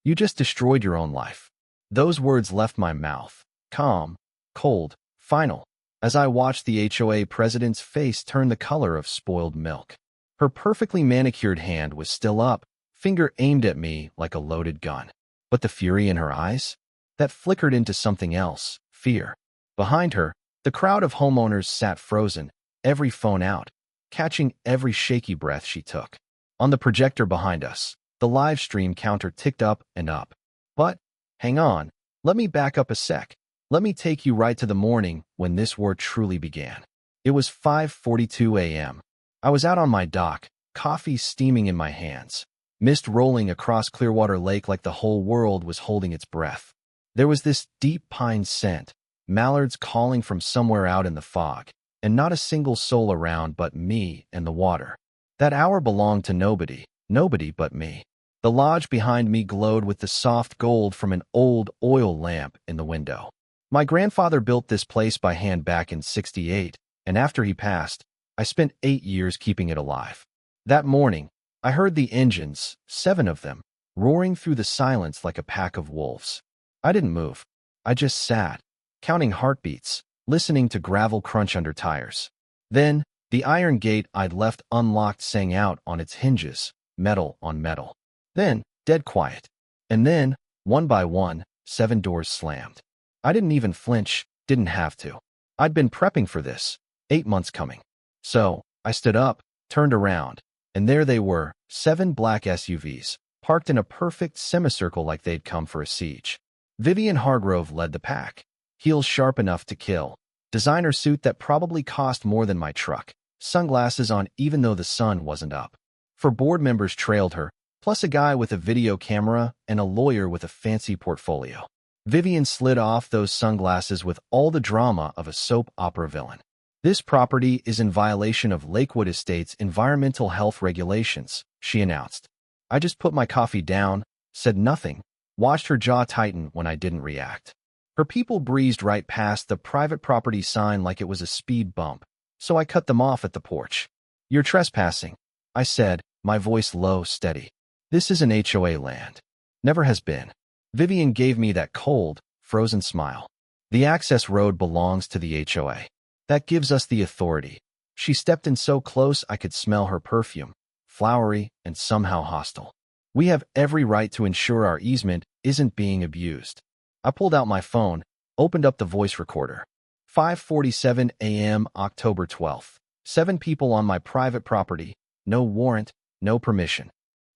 You just destroyed your own life." Those words left my mouth, calm, cold, final, as I watched the HOA president's face turn the color of spoiled milk. Her perfectly manicured hand was still up, finger aimed at me like a loaded gun. But the fury in her eyes? That flickered into something else, fear. Behind her, the crowd of homeowners sat frozen, every phone out, catching every shaky breath she took. On the projector behind us, the live stream counter ticked up and up. But, hang on, let me back up a sec. Let me take you right to the morning when this war truly began. It was 5:42 a.m. I was out on my dock, coffee steaming in my hands, mist rolling across Clearwater Lake like the whole world was holding its breath. There was this deep pine scent, mallards calling from somewhere out in the fog, and not a single soul around but me and the water. That hour belonged to nobody, nobody but me. The lodge behind me glowed with the soft gold from an old oil lamp in the window. My grandfather built this place by hand back in '68, and after he passed, I spent 8 years keeping it alive. That morning, I heard the engines, 7 of them, roaring through the silence like a pack of wolves. I didn't move. I just sat, counting heartbeats, listening to gravel crunch under tires. Then, the iron gate I'd left unlocked sang out on its hinges, metal on metal. Then, dead quiet. And then, one by one, 7 doors slammed. I didn't even flinch, didn't have to. I'd been prepping for this, 8 months coming. So, I stood up, turned around, and there they were, 7 black SUVs, parked in a perfect semicircle like they'd come for a siege. Vivian Hargrove led the pack, heels sharp enough to kill, designer suit that probably cost more than my truck, sunglasses on even though the sun wasn't up. 4 board members trailed her, plus a guy with a video camera and a lawyer with a fancy portfolio. Vivian slid off those sunglasses with all the drama of a soap opera villain. "This property is in violation of Lakewood Estate's environmental health regulations," she announced. I just put my coffee down, said nothing, watched her jaw tighten when I didn't react. Her people breezed right past the private property sign like it was a speed bump, so I cut them off at the porch. "You're trespassing," I said, my voice low, steady. "This isn't HOA land. Never has been." Vivian gave me that cold, frozen smile. "The access road belongs to the HOA. That gives us the authority." She stepped in so close I could smell her perfume, flowery and somehow hostile. "We have every right to ensure our easement isn't being abused." I pulled out my phone, opened up the voice recorder. 5:47 a.m. October 12th. 7 people on my private property, no warrant, no permission.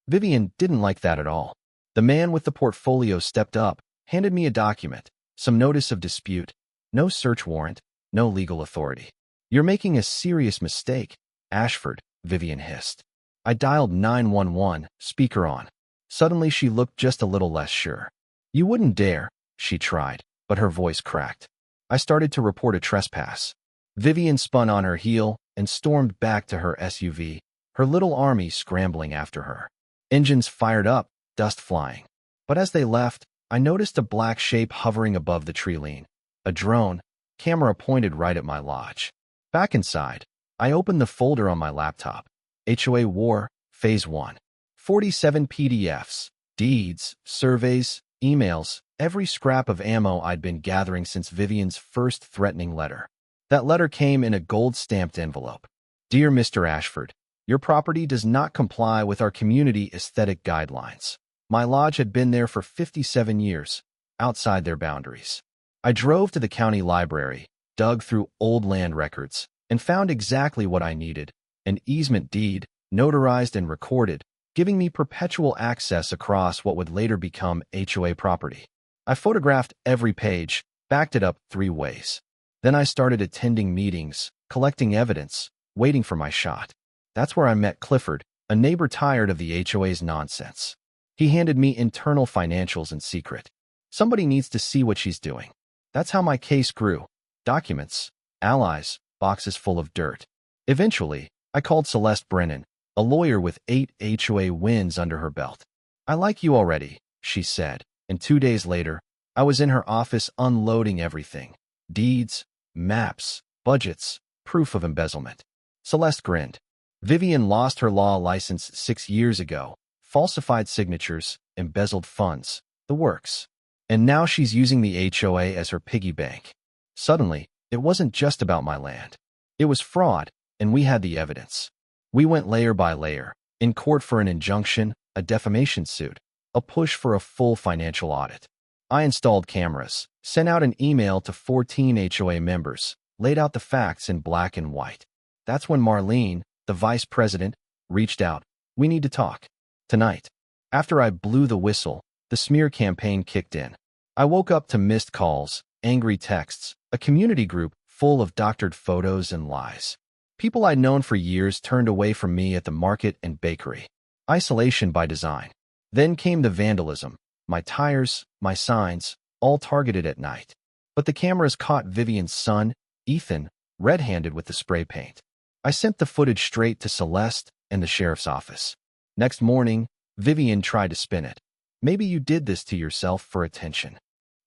Vivian didn't like that at all. The man with the portfolio stepped up, handed me a document, some notice of dispute, no search warrant, no legal authority. "You're making a serious mistake, Ashford," Vivian hissed. I dialed 911, speaker on. Suddenly she looked just a little less sure. "You wouldn't dare," she tried, but her voice cracked. I started to report a trespass. Vivian spun on her heel and stormed back to her SUV, her little army scrambling after her. Engines fired up, dust flying. But as they left, I noticed a black shape hovering above the tree line. A drone, camera pointed right at my lodge. Back inside, I opened the folder on my laptop. HOA War, Phase 1. 47 PDFs, deeds, surveys, emails, every scrap of ammo I'd been gathering since Vivian's first threatening letter. That letter came in a gold-stamped envelope. "Dear Mr. Ashford, your property does not comply with our community aesthetic guidelines. My lodge had been there for 57 years, outside their boundaries. I drove to the county library, dug through old land records, and found exactly what I needed, an easement deed, notarized and recorded, giving me perpetual access across what would later become HOA property. I photographed every page, backed it up 3 ways. Then I started attending meetings, collecting evidence, waiting for my shot. That's where I met Clifford, a neighbor tired of the HOA's nonsense. He handed me internal financials in secret. Somebody needs to see what she's doing. That's how my case grew. Documents, allies, boxes full of dirt. Eventually, I called Celeste Brennan, a lawyer with 8 HOA wins under her belt. "I like you already," she said, and 2 days later, I was in her office unloading everything. Deeds, maps, budgets, proof of embezzlement. Celeste grinned. "Vivian lost her law license 6 years ago, falsified signatures, embezzled funds, the works. And now she's using the HOA as her piggy bank. Suddenly, it wasn't just about my land. It was fraud, and we had the evidence. We went layer by layer, in court for an injunction, a defamation suit, a push for a full financial audit. I installed cameras, sent out an email to 14 HOA members, laid out the facts in black and white. That's when Marlene, the vice president, reached out. We need to talk. Tonight. After I blew the whistle, the smear campaign kicked in. I woke up to missed calls, angry texts, a community group full of doctored photos and lies. People I'd known for years turned away from me at the market and bakery. Isolation by design. Then came the vandalism. My tires, my signs, all targeted at night. But the cameras caught Vivian's son, Ethan, red-handed with the spray paint. I sent the footage straight to Celeste and the sheriff's office. Next morning, Vivian tried to spin it. Maybe you did this to yourself for attention.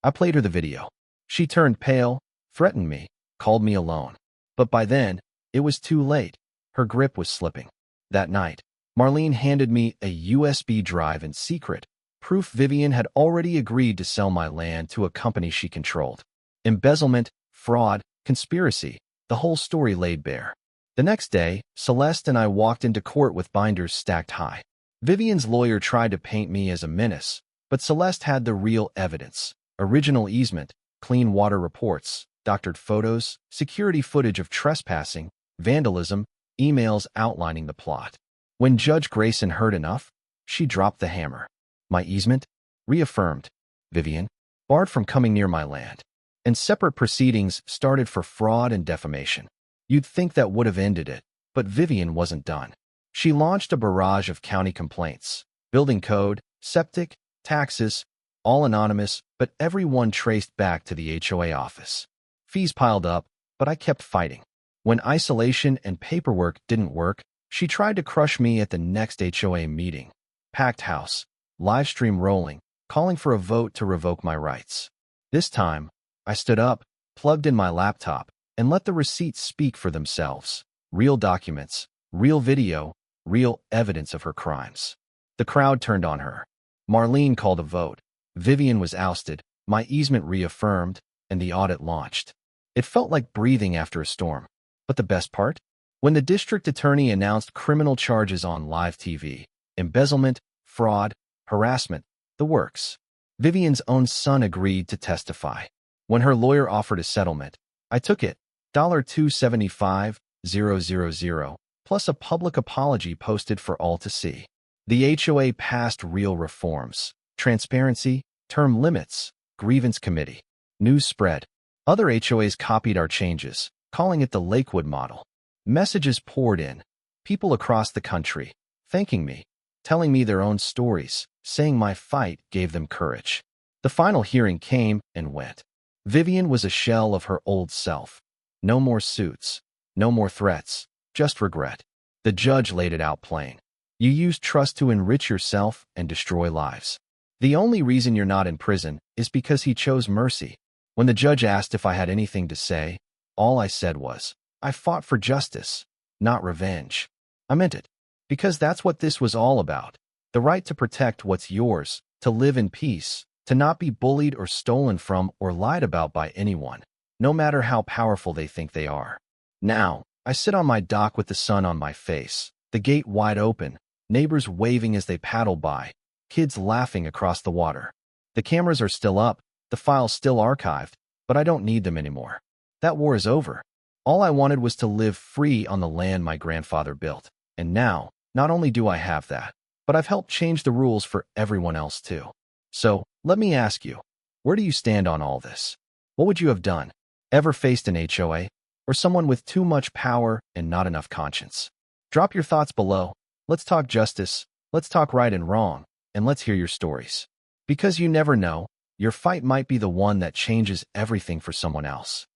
I played her the video. She turned pale, threatened me, called me alone. But by then, it was too late. Her grip was slipping. That night, Marlene handed me a USB drive in secret, proof Vivian had already agreed to sell my land to a company she controlled. Embezzlement, fraud, conspiracy, the whole story laid bare. The next day, Celeste and I walked into court with binders stacked high. Vivian's lawyer tried to paint me as a menace, but Celeste had the real evidence. Original easement, clean water reports, doctored photos, security footage of trespassing, vandalism, emails outlining the plot. When Judge Grayson heard enough, she dropped the hammer. My easement? Reaffirmed. Vivian? Barred from coming near my land. And separate proceedings started for fraud and defamation. You'd think that would have ended it, but Vivian wasn't done. She launched a barrage of county complaints. Building code, septic, taxes, all anonymous, but every one traced back to the HOA office. Fees piled up, but I kept fighting. When isolation and paperwork didn't work, she tried to crush me at the next HOA meeting. Packed house, live stream rolling, calling for a vote to revoke my rights. This time, I stood up, plugged in my laptop, and let the receipts speak for themselves. Real documents, real video, real evidence of her crimes. The crowd turned on her. Marlene called a vote. Vivian was ousted, my easement reaffirmed, and the audit launched. It felt like breathing after a storm. But the best part? When the district attorney announced criminal charges on live TV, embezzlement, fraud, harassment, the works. Vivian's own son agreed to testify. When her lawyer offered a settlement, I took it, $275,000, plus a public apology posted for all to see. The HOA passed real reforms, transparency, term limits, grievance committee. News spread. Other HOAs copied our changes, calling it the Lakewood model. Messages poured in, people across the country, thanking me, telling me their own stories, saying my fight gave them courage. The final hearing came and went. Vivian was a shell of her old self. No more suits, no more threats, just regret. The judge laid it out plain. You use trust to enrich yourself and destroy lives. The only reason you're not in prison is because he chose mercy. When the judge asked if I had anything to say, all I said was, I fought for justice, not revenge. I meant it, because that's what this was all about. The right to protect what's yours, to live in peace, to not be bullied or stolen from or lied about by anyone, no matter how powerful they think they are. Now, I sit on my dock with the sun on my face, the gate wide open, neighbors waving as they paddle by, kids laughing across the water. The cameras are still up, the files still archived, but I don't need them anymore. That war is over. All I wanted was to live free on the land my grandfather built. And now, not only do I have that, but I've helped change the rules for everyone else too. So, let me ask you, where do you stand on all this? What would you have done? Ever faced an HOA? Or someone with too much power and not enough conscience? Drop your thoughts below. Let's talk justice, let's talk right and wrong, and let's hear your stories. Because you never know, your fight might be the one that changes everything for someone else.